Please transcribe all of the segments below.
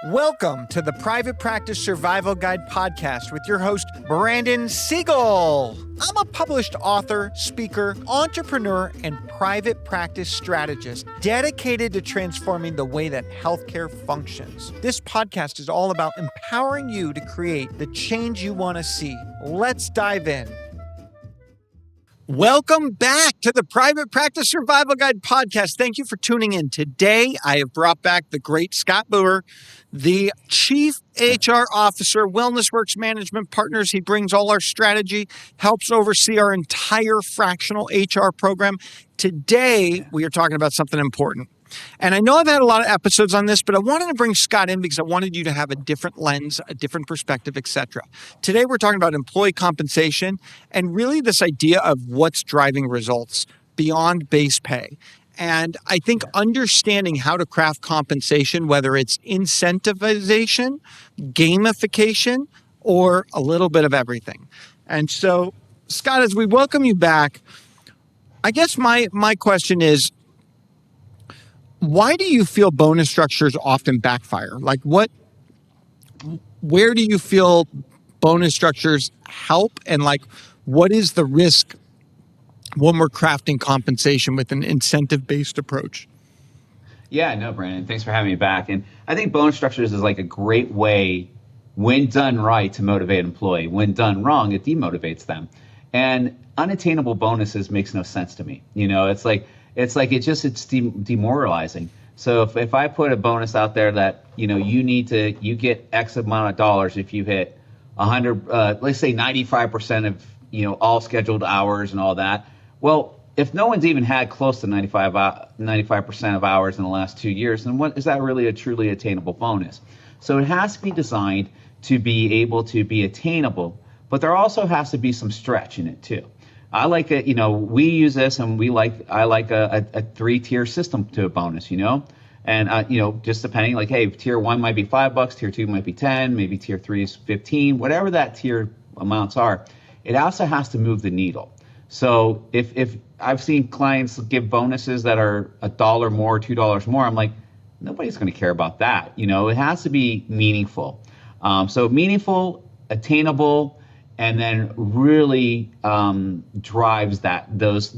Welcome to the Private Practice Survival Guide podcast with your host, Brandon Seigel. I'm a published author, speaker, entrepreneur, and private practice strategist dedicated to transforming the way that healthcare functions. This podcast is all about empowering you to create the change you want to see. Let's dive in. Welcome back to the Private Practice Survival Guide podcast. Thank you for tuning in. Today, I have brought back the great Scott Booher, the Chief HR Officer, WellnessWorks Management Partners. He brings all our strategy, helps oversee our entire fractional HR program. Today, we are talking about something important. And I know I've had a lot of episodes on this, but I wanted to bring Scott in because I wanted you to have a different lens, a different perspective, etc. Today, we're talking about employee compensation and really this idea of what's driving results beyond base pay. And I think understanding how to craft compensation, whether it's incentivization, gamification, or a little bit of everything. And so, Scott, as we welcome you back, I guess my question is, why do you feel bonus structures often backfire? Where do you feel bonus structures help? And what is the risk when we're crafting compensation with an incentive-based approach? Yeah, no, Brandon, thanks for having me back. And I think bonus structures is like a great way, when done right, to motivate an employee. When done wrong, it demotivates them. And unattainable bonuses makes no sense to me. You know, it's demoralizing. So if I put a bonus out there that, you get X amount of dollars if you hit 100, let's say 95% of, all scheduled hours and all that. Well, if no one's even had close to 95% of hours in the last 2 years, then what is that really a truly attainable bonus? So it has to be designed to be able to be attainable, but there also has to be some stretch in it too. I like it, we use this and I like a 3-tier system to a bonus, and, just depending, hey, tier 1 might be $5, tier 2 might be 10, maybe tier 3 is 15, whatever that tier amounts are. It also has to move the needle. So if I've seen clients give bonuses that are $1 more, $2 more, I'm like, nobody's going to care about that. It has to be meaningful. So meaningful, attainable, and then really drives those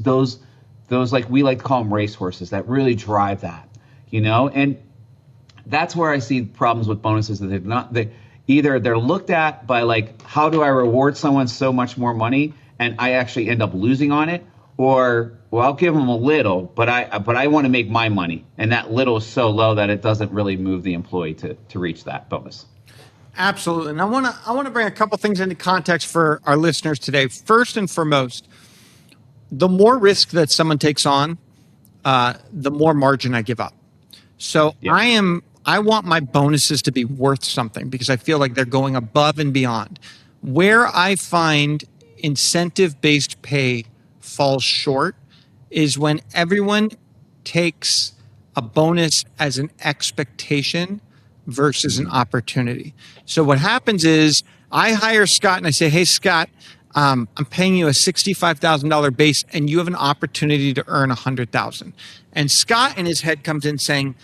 like we like to call them racehorses that really drive that, and that's where I see problems with bonuses, that they're looked at by how do I reward someone so much more money and I actually end up losing on it, or I'll give them a little, but I want to make my money, and that little is so low that it doesn't really move the employee to reach that bonus. Absolutely. And I want to bring a couple things into context for our listeners today. First and foremost, the more risk that someone takes on, the more margin I give up. So yeah. I want my bonuses to be worth something because I feel like they're going above and beyond. Where I find incentive-based pay falls short is when everyone takes a bonus as an expectation versus an opportunity. So what happens is I hire Scott and I say, hey, Scott, I'm paying you a $65,000 base and you have an opportunity to earn $100,000. And Scott in his head comes in saying,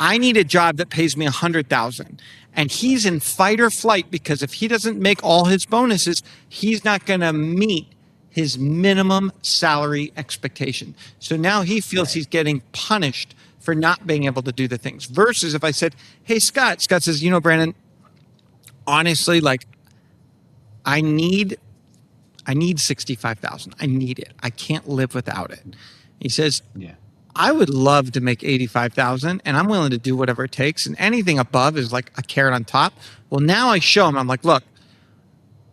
I need a job that pays me $100,000. And he's in fight or flight because if he doesn't make all his bonuses, he's not going to meet his minimum salary expectation. So now he feels he's getting punished for not being able to do the things. Versus if I said, hey, Scott says, Brandon, honestly, I need $65,000. I need it. I can't live without it. He says, I would love to make $85,000 and I'm willing to do whatever it takes. And anything above is like a carrot on top. Well, now I show him, I'm like, look,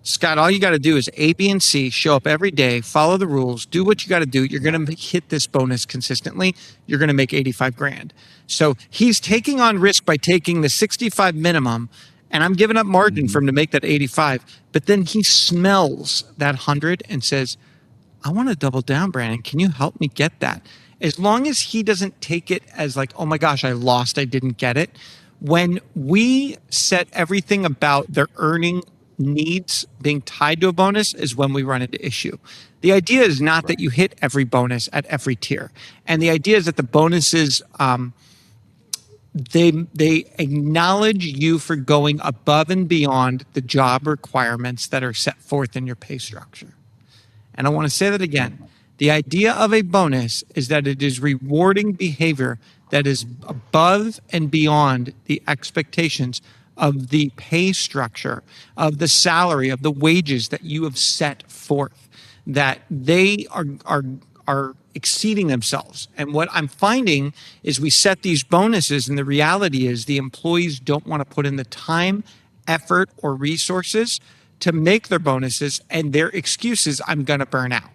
Scott, all you got to do is A, B, and C, show up every day, follow the rules, do what you got to do. You're going to hit this bonus consistently. You're going to make $85,000. So he's taking on risk by taking the 65 minimum, and I'm giving up margin for him to make that 85. But then he smells that 100 and says, I want to double down, Brandon. Can you help me get that? As long as he doesn't take it as oh my gosh, I lost, I didn't get it. When we set everything about their earning needs being tied to a bonus is when we run into issue. The idea is not that you hit every bonus at every tier. And the idea is that the bonuses they acknowledge you for going above and beyond the job requirements that are set forth in your pay structure. And I want to say that again. The idea of a bonus is that it is rewarding behavior that is above and beyond the expectations of the pay structure, of the salary, of the wages that you have set forth, that they are exceeding themselves. And what I'm finding is we set these bonuses, and the reality is the employees don't want to put in the time, effort, or resources to make their bonuses, and their excuse is, I'm going to burn out.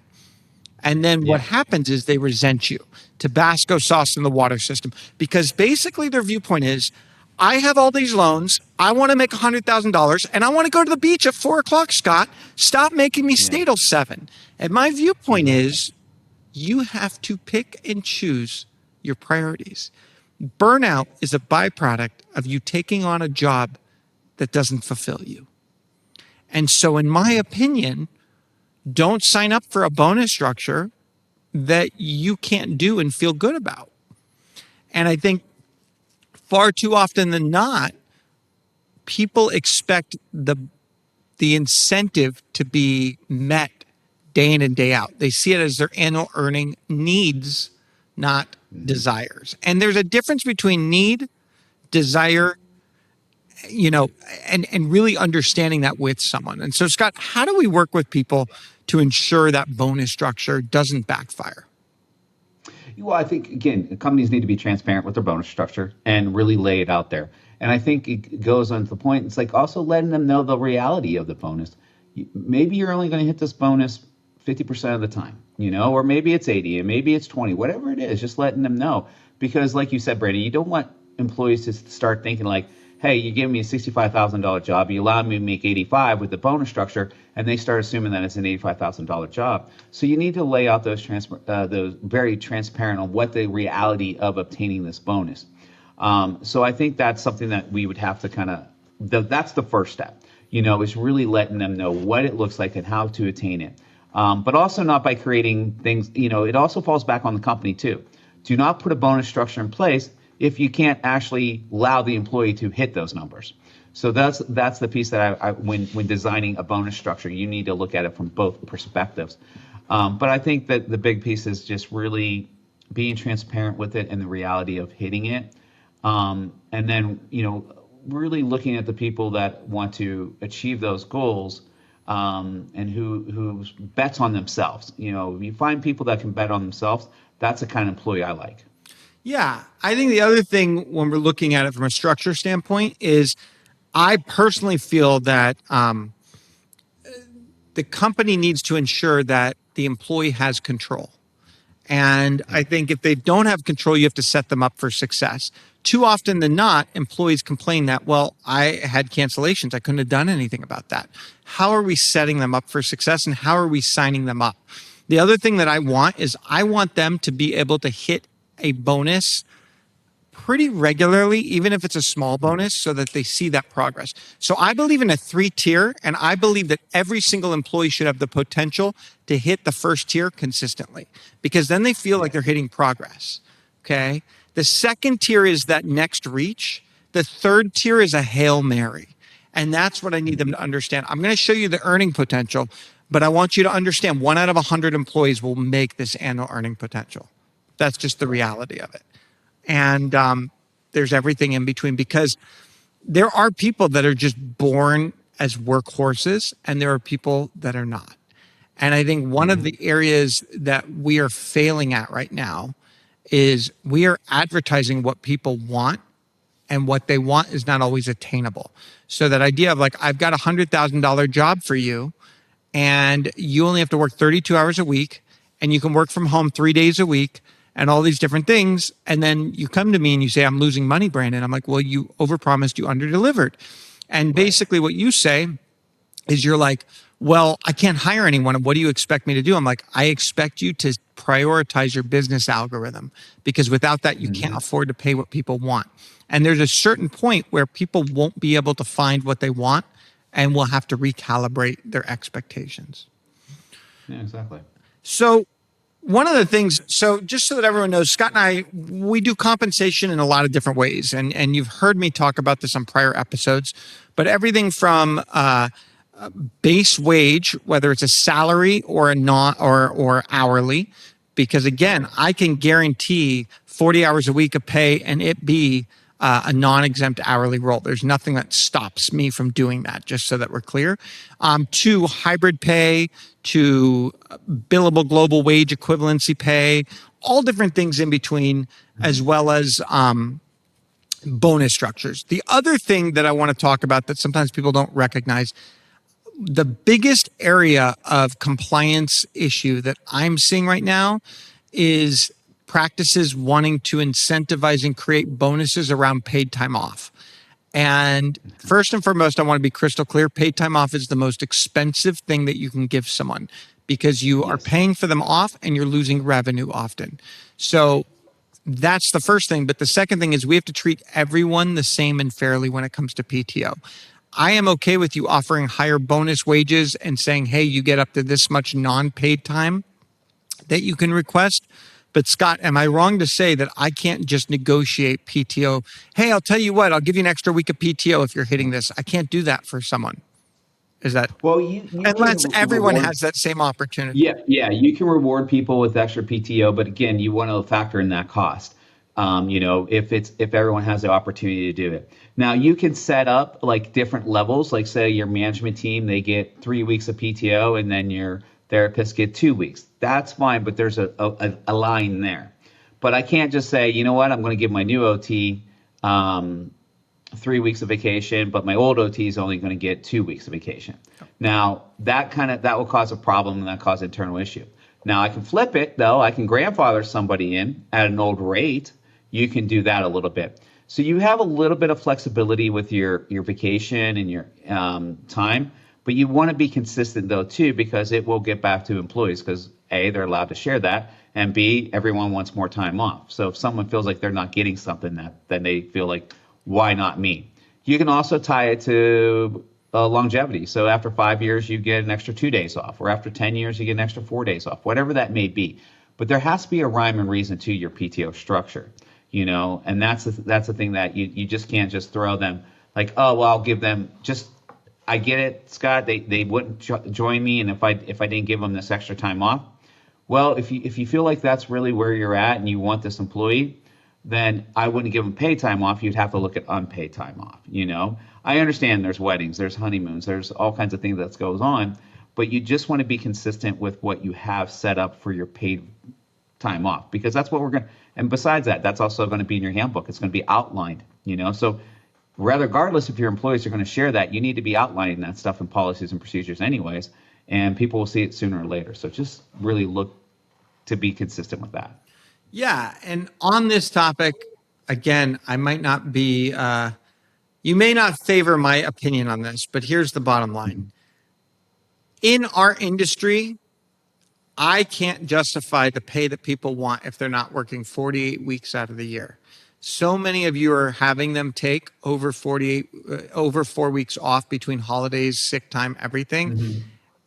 And then what happens is they resent you. Tabasco sauce in the water system, because basically their viewpoint is, I have all these loans. I want to make $100,000 and I want to go to the beach at 4:00, Scott. Stop making me stay till 7. And my viewpoint is, you have to pick and choose your priorities. Burnout is a byproduct of you taking on a job that doesn't fulfill you. And so, in my opinion, don't sign up for a bonus structure that you can't do and feel good about. And I think far too often than not, people expect the incentive to be met day in and day out. They see it as their annual earning needs, not desires. And there's a difference between need, desire, and really understanding that with someone. And so, Scott, how do we work with people to ensure that bonus structure doesn't backfire? Well, I think, again, companies need to be transparent with their bonus structure and really lay it out there. And I think it goes on to the point, it's like also letting them know the reality of the bonus. Maybe you're only going to hit this bonus 50% of the time, or maybe it's 80 and maybe it's 20, whatever it is, just letting them know. Because like you said, Brady, you don't want employees to start thinking like, hey, you give me a $65,000 job, you allow me to make 85 with the bonus structure, and they start assuming that it's an $85,000 job. So you need to lay out those very transparent on what the reality of obtaining this bonus. So I think that's something that we would have to that's the first step, is really letting them know what it looks like and how to attain it. But also not by creating things, it also falls back on the company too. Do not put a bonus structure in place if you can't actually allow the employee to hit those numbers. So that's the piece that when designing a bonus structure, you need to look at it from both perspectives. But I think that the big piece is just really being transparent with it and the reality of hitting it. And then, really looking at the people that want to achieve those goals, and who bets on themselves. If you find people that can bet on themselves, that's the kind of employee I like. Yeah. I think the other thing when we're looking at it from a structure standpoint is I personally feel that the company needs to ensure that the employee has control. And I think if they don't have control, you have to set them up for success. Too often than not, employees complain that, well, I had cancellations. I couldn't have done anything about that. How are we setting them up for success, and how are we signing them up? The other thing that I want them to be able to hit a bonus pretty regularly, even if it's a small bonus, so that they see that progress. So I believe in a 3-tier, and I believe that every single employee should have the potential to hit the first tier consistently, because then they feel like they're hitting progress. Okay. The second tier is that next reach. The third tier is a Hail Mary. And that's what I need them to understand. I'm going to show you the earning potential, but I want you to understand 1 out of 100 employees will make this annual earning potential. That's just the reality of it. And there's everything in between, because there are people that are just born as workhorses and there are people that are not. And I think one of the areas that we are failing at right now is we are advertising what people want, and what they want is not always attainable. So that idea of like, I've got $100,000 job for you and you only have to work 32 hours a week and you can work from home 3 days a week and all these different things. And then you come to me and you say, I'm losing money, Brandon. I'm like, well, you overpromised, you underdelivered. And basically what you say is you're like, well, I can't hire anyone. What do you expect me to do? I'm like, I expect you to prioritize your business algorithm, because without that, you can't afford to pay what people want. And there's a certain point where people won't be able to find what they want and will have to recalibrate their expectations. Yeah, exactly. So one of the things, so just so that everyone knows, Scott and I, we do compensation in a lot of different ways. And you've heard me talk about this on prior episodes, but everything from base wage, whether it's a salary or a non or hourly, because again, I can guarantee 40 hours a week of pay and it be a non-exempt hourly role. There's nothing that stops me from doing that, just so that we're clear. To hybrid pay, to billable global wage equivalency pay, all different things in between, as well as bonus structures. The other thing that I want to talk about that sometimes people don't recognize, the biggest area of compliance issue that I'm seeing right now is practices wanting to incentivize and create bonuses around paid time off. And first and foremost, I want to be crystal clear. Paid time off is the most expensive thing that you can give someone because you are paying for them off and you're losing revenue often. So that's the first thing. But the second thing is we have to treat everyone the same and fairly when it comes to PTO. I am okay with you offering higher bonus wages and saying, hey, you get up to this much non-paid time that you can request. But Scott, am I wrong to say that I can't just negotiate PTO? Hey, I'll tell you what, I'll give you an extra week of PTO if you're hitting this. I can't do that for someone. Is that, Well, you unless can everyone reward, has that same opportunity? yeah, you can reward people with extra PTO, but again, you want to factor in that cost. If everyone has the opportunity to do it. Now you can set up like different levels, like say your management team, they get 3 weeks of PTO and then your therapists get 2 weeks. That's fine, but there's a line there. But I can't just say, you know what, I'm going to give my new OT 3 weeks of vacation, but my old OT is only going to get 2 weeks of vacation. Now that will cause a problem and that cause internal issue. Now I can flip it though. I can grandfather somebody in at an old rate. You can do that a little bit. So you have a little bit of flexibility with your vacation and your time, but you want to be consistent though too, because it will get back to employees because A, they're allowed to share that, and B, everyone wants more time off. So if someone feels like they're not getting something, then they feel like, why not me? You can also tie it to longevity. So after 5 years, you get an extra 2 days off, or after 10 years, you get an extra 4 days off, whatever that may be. But there has to be a rhyme and reason to your PTO structure. And that's the thing that you just can't just throw them like, oh, well, I'll give them just, I get it, Scott, they wouldn't join me. And if I didn't give them this extra time off, well, if you feel like that's really where you're at and you want this employee, then I wouldn't give them paid time off. You'd have to look at unpaid time off. I understand there's weddings, there's honeymoons, there's all kinds of things that goes on, but you just want to be consistent with what you have set up for your paid time off, because that's what we're going to, and besides that, that's also going to be in your handbook. It's going to be outlined, so regardless if your employees are going to share that, you need to be outlining that stuff in policies and procedures anyways, and people will see it sooner or later. So just really look to be consistent with that. Yeah. And on this topic, again, I might not be, you may not favor my opinion on this, but here's the bottom line. In our industry, I can't justify the pay that people want if they're not working 48 weeks out of the year. So many of you are having them take over 4 weeks off between holidays, sick time, everything. Mm-hmm.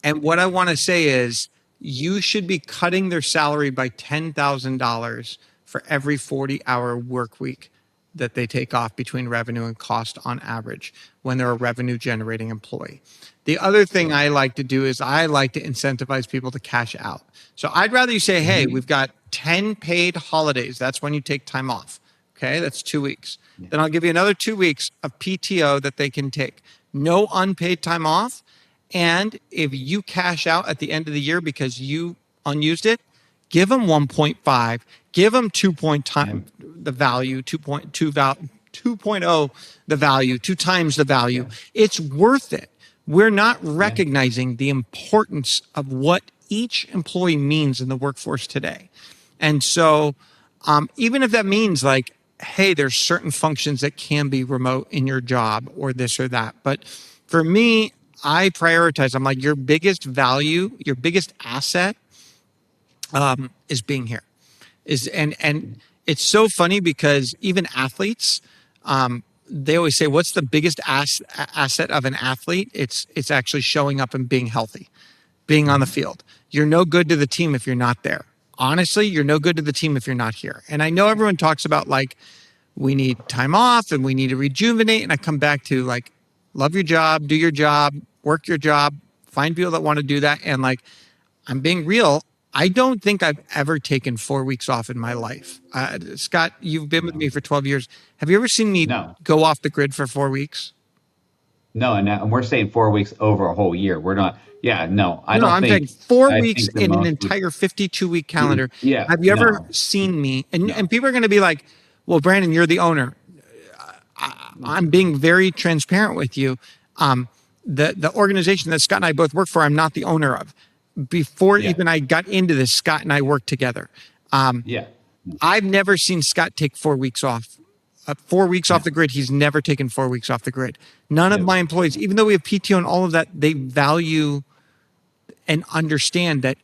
And what I want to say is you should be cutting their salary by $10,000 for every 40-hour work week that they take off between revenue and cost on average when they're a revenue generating employee. The other thing I like to do is I like to incentivize people to cash out. So I'd rather you say, hey, we've got 10 paid holidays. That's when you take time off. Okay, that's 2 weeks. Yeah. Then I'll give you another 2 weeks of PTO that they can take. No unpaid time off. And if you cash out at the end of the year because you unused it, give them 1.5, give them 2.0 the value, 2.0 the value, 2 times the value. Yeah. It's worth it. We're not recognizing the importance of what each employee means in the workforce today. And so even if that means like, hey, there's certain functions that can be remote in your job or this or that. But for me, I prioritize, I'm like, your biggest value, your biggest asset is being here. And it's so funny because even athletes, they always say, what's the biggest asset of an athlete? It's actually showing up and being healthy, being on the field. You're no good to the team if you're not there. honestly, you're no good to the team if you're not here. And I know everyone talks about like, we need time off and we need to rejuvenate. And I come back to like, love your job, do your job, work your job, find people that want to do that. And like, I'm being real. I don't think I've ever taken 4 weeks off in my life. Scott, you've been with No, me for 12 years. Have you ever seen me no, go off the grid for 4 weeks? no, and we're saying 4 weeks over a whole year. We're not. Yeah, no, I No, don't I'm saying think. four I weeks think the in an most would. entire 52-week calendar. Yeah, Have you ever no, seen me? And no, people are going to be like, well, Brandon, you're the owner. I'm being very transparent with you. Um, the organization that Scott and I both work for, I'm not the owner of. Before yeah, even I got into this, Scott and I worked together. yeah, I've never seen Scott take 4 weeks off. 4 weeks off no, the grid. He's never taken 4 weeks off the grid. None of no. my employees, even though we have PTO and all of that, they value and understand that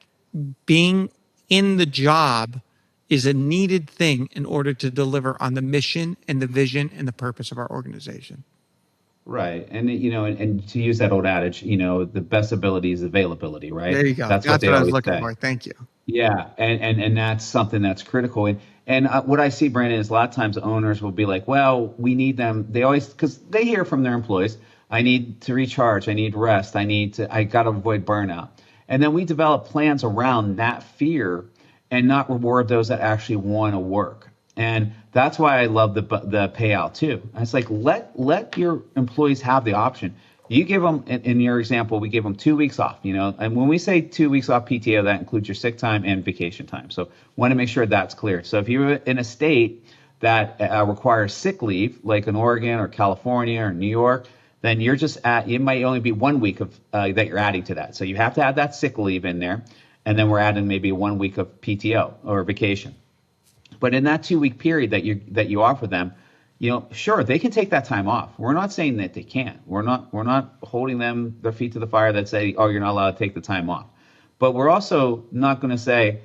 being in the job is a needed thing in order to deliver on the mission and the vision and the purpose of our organization. Right. And and to use that old adage, the best ability is availability, right? There you go. That's what That's they what I was always looking say. for. Thank you. Yeah, and that's something that's critical. And what I see, Brandon, is a lot of times owners will be like, well, we need them. They always, because they hear from their employees, I need to recharge, I need rest, I got to avoid burnout. And then we develop plans around that fear and not reward those that actually want to work. And that's why I love the payout too. And it's like let your employees have the option. You give them, in your example, we give them 2 weeks off. And when we say 2 weeks off PTO, that includes your sick time and vacation time. So want to make sure that's clear. So if you're in a state that requires sick leave, like in Oregon or California or New York, then you're just it might only be 1 week of that you're adding to that. So you have to add that sick leave in there, and then we're adding maybe 1 week of PTO or vacation. But in that 2 week period that you offer them, sure, they can take that time off. We're not saying that they can't. We're not holding them their feet to the fire that say, oh, you're not allowed to take the time off. But we're also not going to say,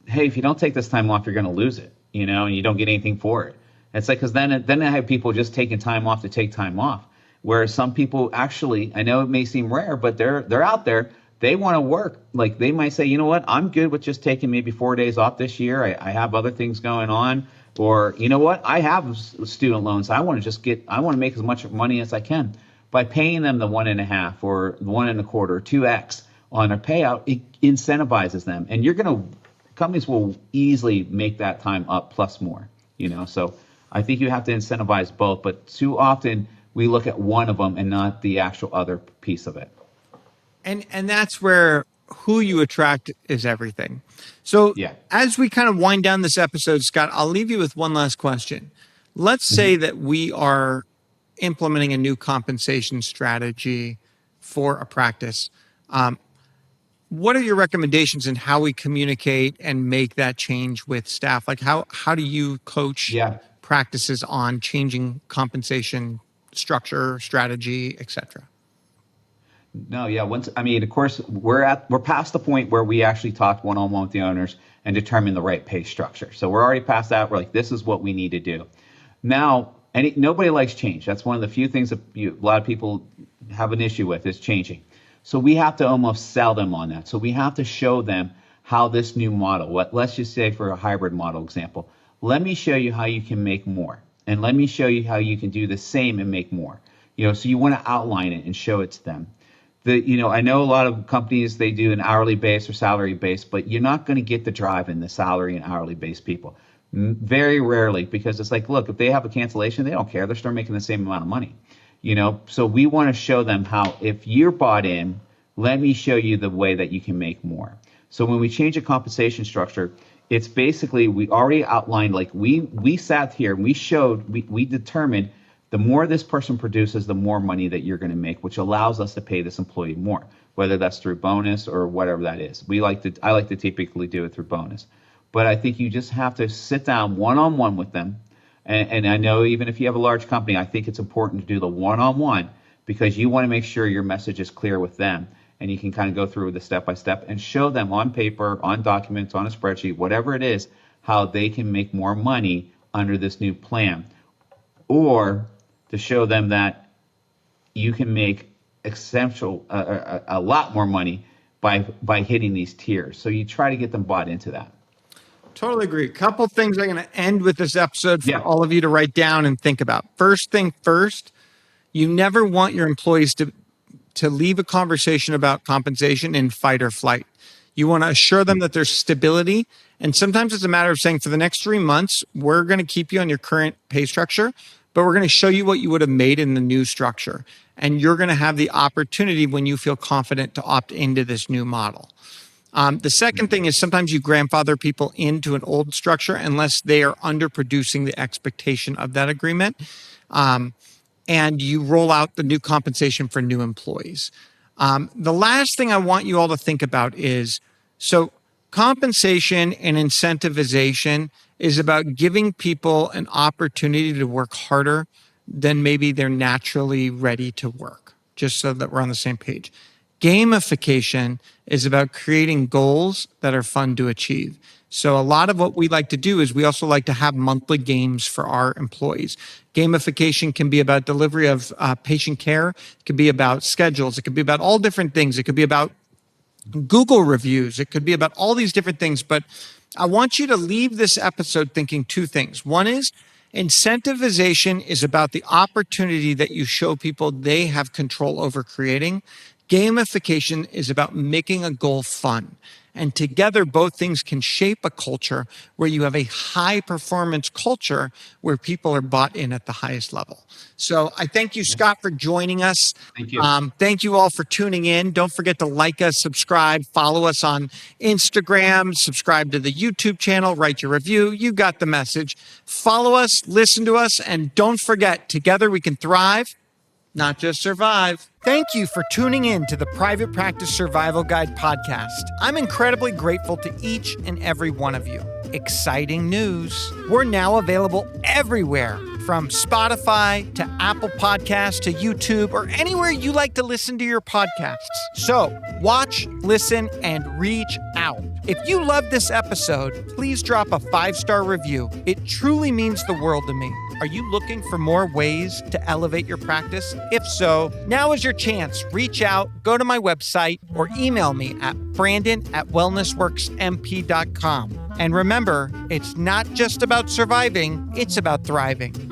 hey, if you don't take this time off, you're going to lose it, and you don't get anything for it. It's like, because then I have people just taking time off to take time off, whereas some people actually, I know it may seem rare, but they're out there. They want to work. Like they might say, you know what, I'm good with just taking maybe 4 days off this year. I have other things going on, or you know what, I have student loans. I want to make as much money as I can by paying them the 1.5 or 1.25 or 2x on their payout. It incentivizes them, and companies will easily make that time up plus more. So I think you have to incentivize both, but too often we look at one of them and not the actual other piece of it. And that's where who you attract is everything. So Yeah. as we kind of wind down this episode, Scott, I'll leave you with one last question. Let's say that we are implementing a new compensation strategy for a practice. What are your recommendations in how we communicate and make that change with staff? Like how do you coach Yeah. practices on changing compensation structure, strategy, et cetera? No, yeah. Of course, we're past the point where we actually talked one-on-one with the owners and determine the right pay structure. So we're already past that. We're like, this is what we need to do. Now, nobody likes change. That's one of the few things that a lot of people have an issue with is changing. So we have to almost sell them on that. So we have to show them how this new model, let's just say for a hybrid model example, let me show you how you can make more. And let me show you how you can do the same and make more. So you want to outline it and show it to them. I know a lot of companies, they do an hourly base or salary base, but you're not going to get the drive in the salary and hourly based people. Very rarely, because it's like, look, if they have a cancellation, they don't care. They're still making the same amount of money. So we want to show them how, if you're bought in, let me show you the way that you can make more. So when we change a compensation structure, it's basically, we already outlined, like we sat here and we determined the more this person produces, the more money that you're going to make, which allows us to pay this employee more, whether that's through bonus or whatever that is. I like to typically do it through bonus. But I think you just have to sit down one-on-one with them. And I know even if you have a large company, I think it's important to do the one-on-one because you want to make sure your message is clear with them. And you can kind of go through the step-by-step and show them on paper, on documents, on a spreadsheet, whatever it is, how they can make more money under this new plan. Or to show them that you can make a lot more money by hitting these tiers. So you try to get them bought into that. Totally agree. Couple things I'm going to end with this episode for Yeah. all of you to write down and think about. First thing first, you never want your employees to leave a conversation about compensation in fight or flight. You want to assure them that there's stability. And sometimes it's a matter of saying, for the next 3 months, we're going to keep you on your current pay structure, but we're going to show you what you would have made in the new structure. And you're going to have the opportunity when you feel confident to opt into this new model. The second thing is sometimes you grandfather people into an old structure unless they are underproducing the expectation of that agreement. And you roll out the new compensation for new employees. The last thing I want you all to think about is, so compensation and incentivization is about giving people an opportunity to work harder than maybe they're naturally ready to work, just so that we're on the same page. Gamification is about creating goals that are fun to achieve. So a lot of what we like to do is we also like to have monthly games for our employees. Gamification can be about delivery of patient care. It could be about schedules. It could be about all different things. It could be about Google reviews. It could be about all these different things. But I want you to leave this episode thinking two things. One is incentivization is about the opportunity that you show people they have control over creating. Gamification is about making a goal fun. And together, both things can shape a culture where you have a high performance culture where people are bought in at the highest level. So I thank you, Scott, for joining us. Thank you. Thank you all for tuning in. Don't forget to like us, subscribe, follow us on Instagram, subscribe to the YouTube channel, write your review. You got the message. Follow us, listen to us, and don't forget, together we can thrive, not just survive. Thank you for tuning in to the Private Practice Survival Guide podcast. I'm incredibly grateful to each and every one of you. Exciting news. We're now available everywhere, from Spotify to Apple Podcasts to YouTube or anywhere you like to listen to your podcasts. So watch, listen, and reach out. If you loved this episode, please drop a 5-star review. It truly means the world to me. Are you looking for more ways to elevate your practice? If so, now is your chance. Reach out, go to my website, or email me at brandon@wellnessworksmp.com. And remember, it's not just about surviving, it's about thriving.